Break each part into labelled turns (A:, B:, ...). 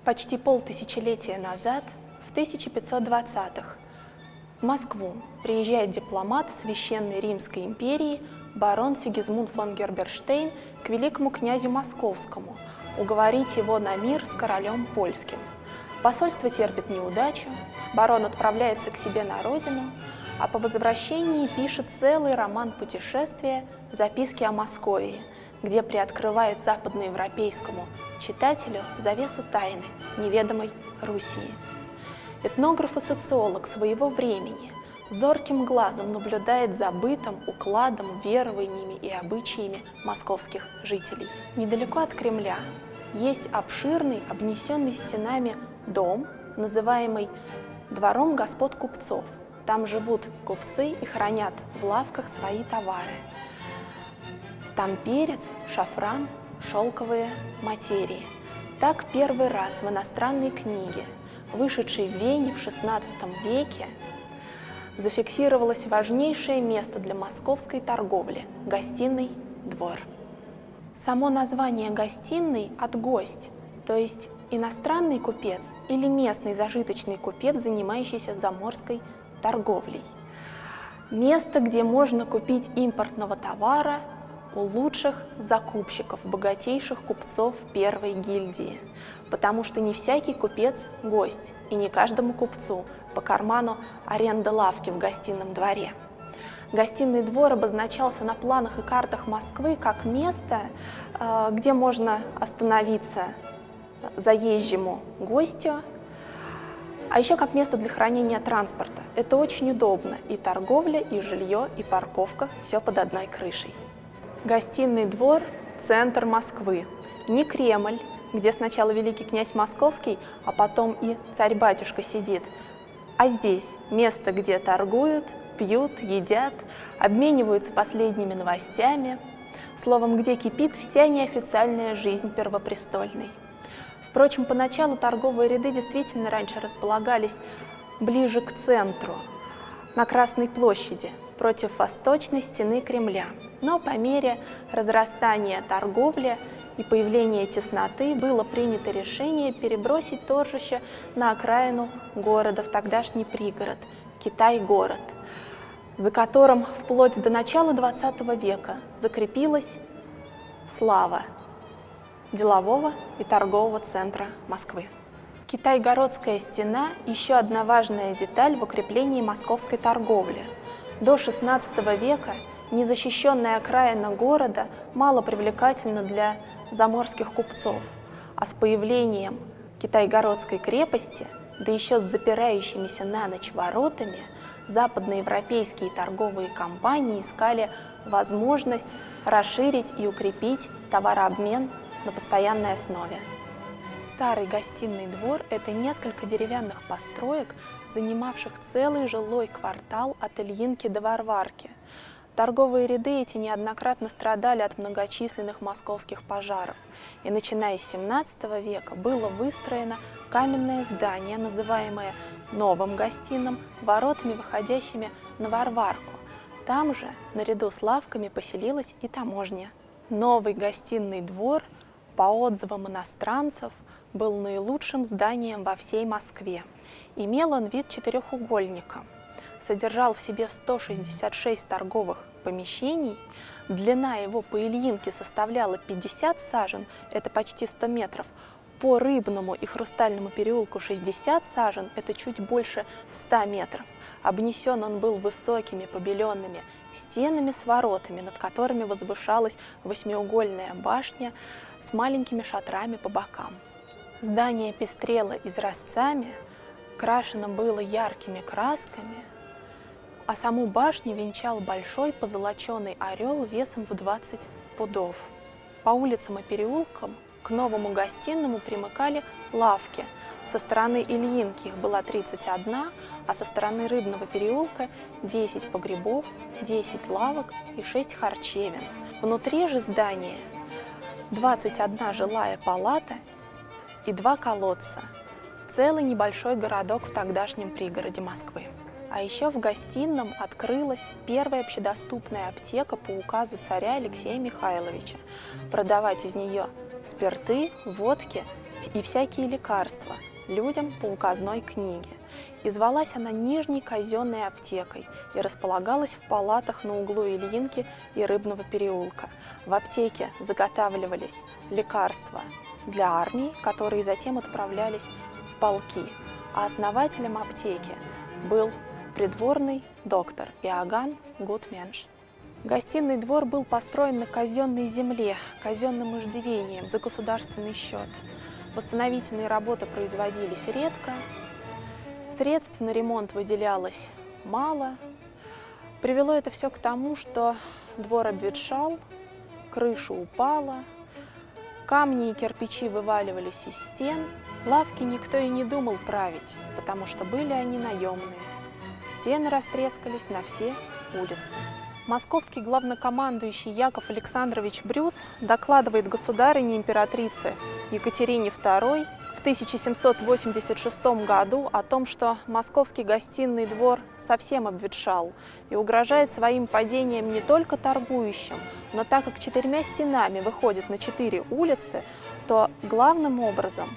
A: Почти полтысячелетия назад, в 1520-х, в Москву приезжает дипломат Священной Римской империи барон Сигизмунд фон Герберштейн к великому князю Московскому уговорить его на мир с королем польским. Посольство терпит неудачу, барон отправляется к себе на родину, а по возвращении пишет целый роман путешествия «Записки о Московии», где приоткрывает западноевропейскому читателю завесу тайны неведомой Руси. Этнограф и социолог своего времени зорким глазом наблюдает за бытом, укладом, верованиями и обычаями московских жителей. Недалеко от Кремля есть обширный, обнесенный стенами дом, называемый двором господ купцов. Там живут купцы и хранят в лавках свои товары. Там перец, шафран, шелковые материи. Так первый раз в иностранной книге, вышедшей в Вене в XVI веке, зафиксировалось важнейшее место для московской торговли – гостиный двор. Само название гостиный от «гость», то есть иностранный купец или местный зажиточный купец, занимающийся заморской торговлей. Место, где можно купить импортного товара у лучших закупщиков, богатейших купцов первой гильдии, потому что не всякий купец – гость, и не каждому купцу по карману аренда лавки в гостином дворе. Гостиный двор обозначался на планах и картах Москвы как место, где можно остановиться заезжему гостю, а еще как место для хранения транспорта. Это очень удобно. И торговля, и жилье, и парковка – все под одной крышей. Гостиный двор – центр Москвы. Не Кремль, где сначала великий князь Московский, а потом и царь-батюшка сидит, а здесь место, где торгуют, пьют, едят, обмениваются последними новостями, словом, где кипит вся неофициальная жизнь первопрестольной. Впрочем, поначалу торговые ряды действительно раньше располагались ближе к центру, на Красной площади, против восточной стены Кремля. Но по мере разрастания торговли и появления тесноты было принято решение перебросить торжище на окраину города, в тогдашний пригород, Китай-город, за которым вплоть до начала XX века закрепилась слава делового и торгового центра Москвы. Китай-городская стена – еще одна важная деталь в укреплении московской торговли. До XVI века незащищенная окраина города мало привлекательна для заморских купцов, а с появлением Китай-городской крепости, да еще с запирающимися на ночь воротами, западноевропейские торговые компании искали возможность расширить и укрепить товарообмен на постоянной основе. Старый гостиный двор – это несколько деревянных построек, занимавших целый жилой квартал от Ильинки до Варварки. Торговые ряды эти неоднократно страдали от многочисленных московских пожаров, и начиная с XVII века было выстроено каменное здание, называемое Новым гостиным, воротами, выходящими на Варварку. Там же, наряду с лавками, поселилась и таможня. Новый гостиный двор, по отзывам иностранцев, был наилучшим зданием во всей Москве. Имел он вид четырехугольника, содержал в себе 166 торговых помещений, длина его по Ильинке составляла 50 сажен, это почти 100 метров, по Рыбному и Хрустальному переулку 60 сажен, это чуть больше 100 метров. Обнесен он был высокими побеленными стенами с воротами, над которыми возвышалась восьмиугольная башня с маленькими шатрами по бокам. Здание пестрело изразцами, крашено было яркими красками, а саму башню венчал большой позолоченный орел весом в 20 пудов. По улицам и переулкам к новому гостиному примыкали лавки. Со стороны Ильинки их была 31, а со стороны Рыбного переулка 10 погребов, 10 лавок и 6 харчевин. Внутри же здания 21 жилая палата и 2 колодца. Целый небольшой городок в тогдашнем пригороде Москвы. А еще в гостином открылась первая общедоступная аптека по указу царя Алексея Михайловича. Продавать из нее спирты, водки и всякие лекарства людям по указной книге. И звалась она Нижней казенной аптекой и располагалась в палатах на углу Ильинки и Рыбного переулка. В аптеке заготавливались лекарства для армии, которые затем отправлялись в полки. А основателем аптеки был придворный доктор Иоганн Гутменш. Гостиный двор был построен на казенной земле, казенным иждивением за государственный счет. Восстановительные работы производились редко, средств на ремонт выделялось мало. Привело это все к тому, что двор обветшал, крыша упала, камни и кирпичи вываливались из стен, лавки никто и не думал править, потому что были они наемные. Стены растрескались на все улицы. Московский главнокомандующий Яков Александрович Брюс докладывает государыне императрице Екатерине II в 1786 году о том, что московский гостиный двор совсем обветшал и угрожает своим падением не только торгующим, но так как 4 стенами выходит на 4 улицы, то главным образом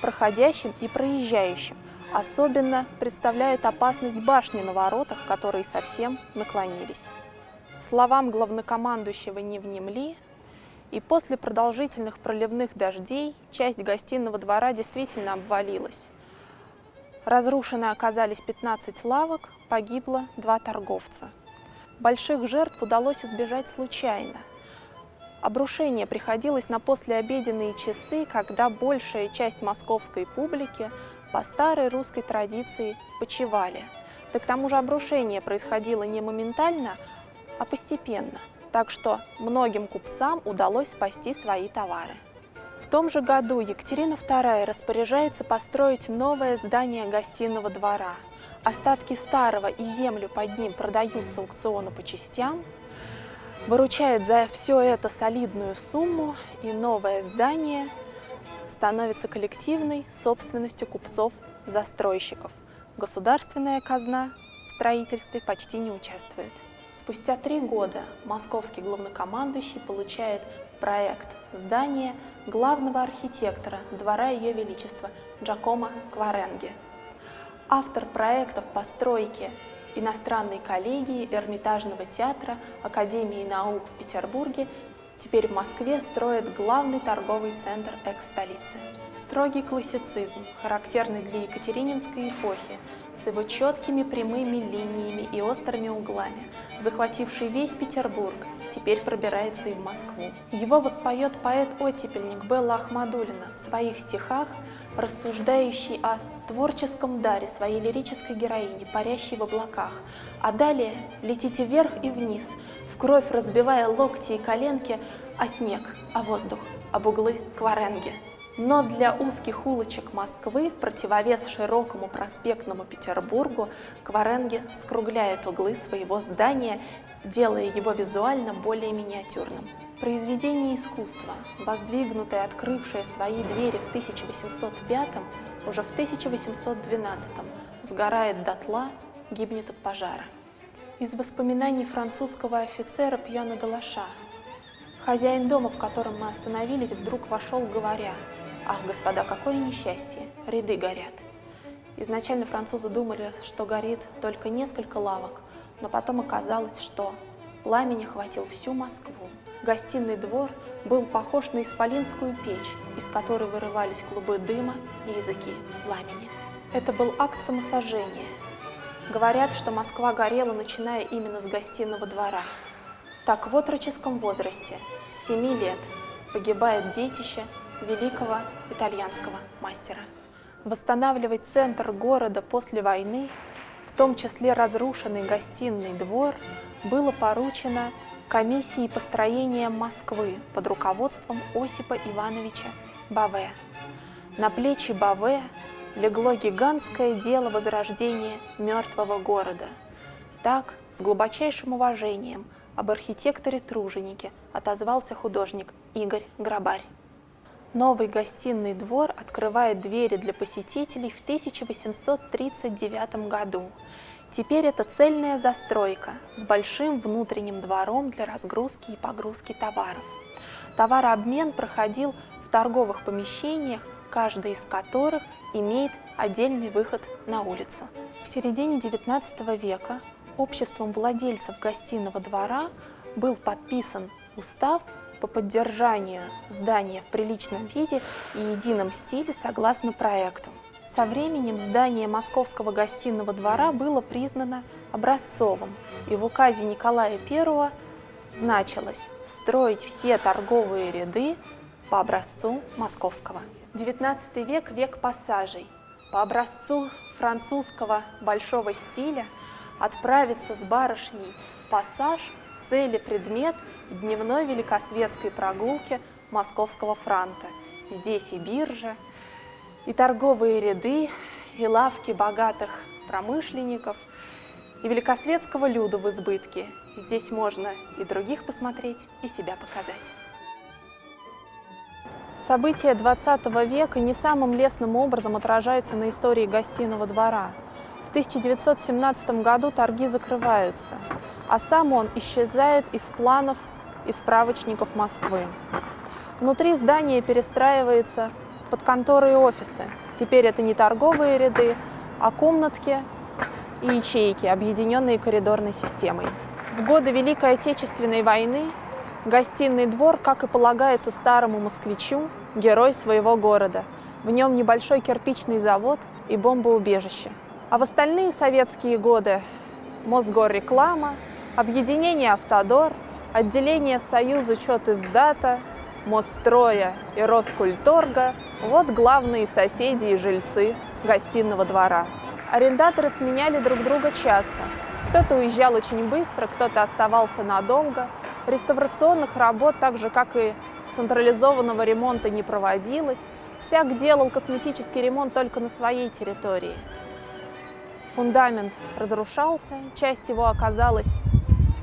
A: проходящим и проезжающим. Особенно представляет опасность башни на воротах, которые совсем наклонились. Словам главнокомандующего не внемли, и после продолжительных проливных дождей часть гостиного двора действительно обвалилась. Разрушены оказались 15 лавок, погибло 2 торговца. Больших жертв удалось избежать случайно. Обрушение приходилось на послеобеденные часы, когда большая часть московской публики по старой русской традиции почивали. Да к тому же обрушение происходило не моментально, а постепенно, так что многим купцам удалось спасти свои товары. В том же году Екатерина II распоряжается построить новое здание гостиного двора. Остатки старого и землю под ним продают с аукциона по частям, выручает за все это солидную сумму, и новое здание становится коллективной собственностью купцов-застройщиков. Государственная казна в строительстве почти не участвует. Спустя 3 года московский главнокомандующий получает проект здания главного архитектора двора Ее Величества Джакомо Кваренги. Автор проектов постройки иностранной коллегии Эрмитажного театра Академии наук в Петербурге теперь в Москве строит главный торговый центр экс-столицы. Строгий классицизм, характерный для екатерининской эпохи, с его четкими прямыми линиями и острыми углами, захвативший весь Петербург, теперь пробирается и в Москву. Его воспоет поэт-оттепельник Белла Ахмадуллина в своих стихах, рассуждающий о творческом даре своей лирической героини, парящей в облаках. А далее летите вверх и вниз, в кровь разбивая локти и коленки, о снег, о воздух, об углы Кваренги. Но для узких улочек Москвы, в противовес широкому проспектному Петербургу, Кваренги скругляет углы своего здания, делая его визуально более миниатюрным. Произведение искусства, воздвигнутое, открывшее свои двери в 1805-м, уже в 1812-м сгорает дотла, гибнет от пожара. Из воспоминаний французского офицера Пьона де Лаша. Хозяин дома, в котором мы остановились, вдруг вошел, говоря: «Ах, господа, какое несчастье! Ряды горят!» Изначально французы думали, что горит только несколько лавок, но потом оказалось, что пламень охватил всю Москву. Гостиный двор был похож на исполинскую печь, из которой вырывались клубы дыма и языки пламени. Это был акт самосожжения. Говорят, что Москва горела, начиная именно с гостиного двора. Так в отроческом возрасте, 7 лет, погибает детище великого итальянского мастера. Восстанавливать центр города после войны, в том числе разрушенный гостиный двор, было поручено комиссии построения Москвы под руководством Осипа Ивановича Баве. На плечи Баве легло гигантское дело возрождения мертвого города. Так, с глубочайшим уважением об архитекторе-труженике отозвался художник Игорь Грабарь. Новый гостиный двор открывает двери для посетителей в 1839 году. Теперь это цельная застройка с большим внутренним двором для разгрузки и погрузки товаров. Товарообмен проходил в торговых помещениях каждый из которых имеет отдельный выход на улицу. В середине XIX века обществом владельцев гостиного двора был подписан устав по поддержанию здания в приличном виде и едином стиле согласно проекту. Со временем здание Московского гостиного двора было признано образцовым, и в указе Николая I значилось строить все торговые ряды по образцу московского. XIX век – век пассажей. По образцу французского большого стиля отправиться с барышней в пассаж – цель и предмет дневной великосветской прогулки Московского франта. Здесь и биржа, и торговые ряды, и лавки богатых промышленников, и великосветского люда в избытке. Здесь можно и других посмотреть, и себя показать. События XX века не самым лестным образом отражаются на истории гостиного двора. В 1917 году торги закрываются, а сам он исчезает из планов и справочников Москвы. Внутри здания перестраивается под конторы и офисы. Теперь это не торговые ряды, а комнатки и ячейки, объединенные коридорной системой. В годы Великой Отечественной войны гостиный двор, как и полагается старому москвичу, герой своего города. В нем небольшой кирпичный завод и бомбоубежище. А в остальные советские годы Мосгорреклама, объединение Автодор, отделение Союз учет издата, Мосстроя и Роскультторга – вот главные соседи и жильцы гостиного двора. Арендаторы сменяли друг друга часто. Кто-то уезжал очень быстро, кто-то оставался надолго. Реставрационных работ, так же как и централизованного ремонта, не проводилось. Всяк делал косметический ремонт только на своей территории. Фундамент разрушался, часть его оказалась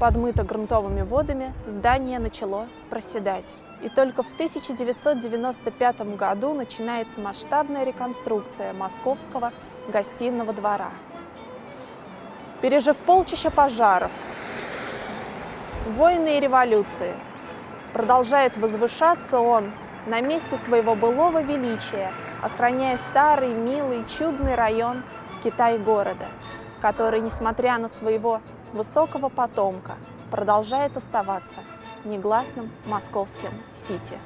A: подмыта грунтовыми водами, здание начало проседать. И только в 1995 году начинается масштабная реконструкция Московского гостиного двора. Пережив полчища пожаров, войны и революции, продолжает возвышаться он на месте своего былого величия, охраняя старый, милый, чудный район Китай-города, который, несмотря на своего высокого потомка, продолжает оставаться негласным московским сити.